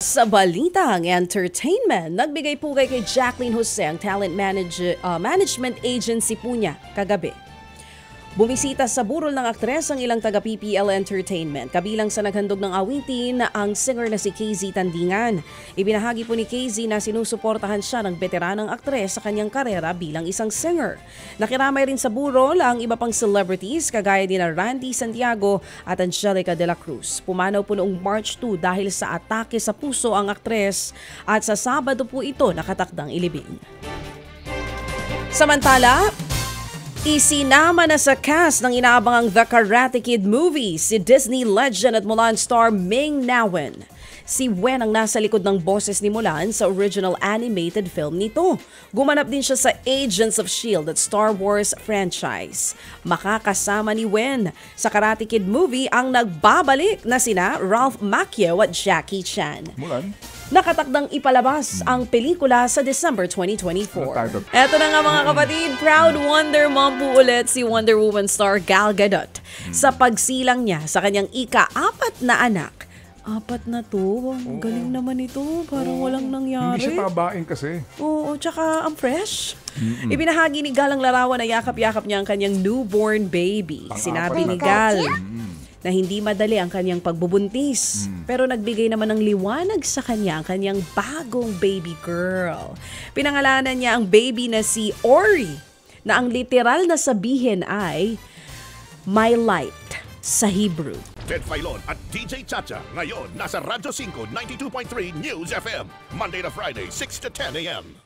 Sa balitang entertainment, nagbigay pugay kay Jacqueline Jose ang talent management agency po niya kagabi. Bumisita sa burol ng aktres ang ilang taga-PPL Entertainment. Kabilang sa naghandog ng awitin ang singer na si KZ Tandingan. Ibinahagi po ni KZ na sinusuportahan siya ng veteranang aktres sa kanyang karera bilang isang singer. Nakiramay rin sa burol ang iba pang celebrities kagaya ni Randy Santiago at Angelica de la Cruz. Pumanaw po noong March 2 dahil sa atake sa puso ang aktres at sa Sabado po ito nakatakdang ilibing. Samantala, isinama na sa cast ng inaabangang The Karate Kid movie si Disney legend at Mulan star Ming-Na Wen. Si Wen ang nasa likod ng boses ni Mulan sa original animated film nito. Gumanap din siya sa Agents of S.H.I.E.L.D. at Star Wars franchise. Makakasama ni Wen sa Karate Kid movie ang nagbabalik na sina Ralph Macchio at Jackie Chan. Mulan? Nakatakdang ipalabas ang pelikula sa December 2024. Eto na nga mga kapatid, proud Wonder Mom po ulit si Wonder Woman star Gal Gadot sa pagsilang niya sa kanyang ika-4 na anak. 4 na to. Galing naman ito. Parang walang nangyari. Hindi siya tabain kasi. Oo, tsaka ang fresh. Ibinahagi ni Gal ang larawan na yakap-yakap niya ang kanyang newborn baby. Sinabi ni Gal na hindi madali ang kanyang pagbubuntis. Pero nagbigay naman ng liwanag sa kanya ang kanyang bagong baby girl. Pinangalanan niya ang baby na si Ori, na ang literal na sabihin ay My Light sa Hebrew. Ted Filon at DJ Chacha ngayon nasa Radyo 5 92.3 News FM Monday to Friday 6 to 10 a.m.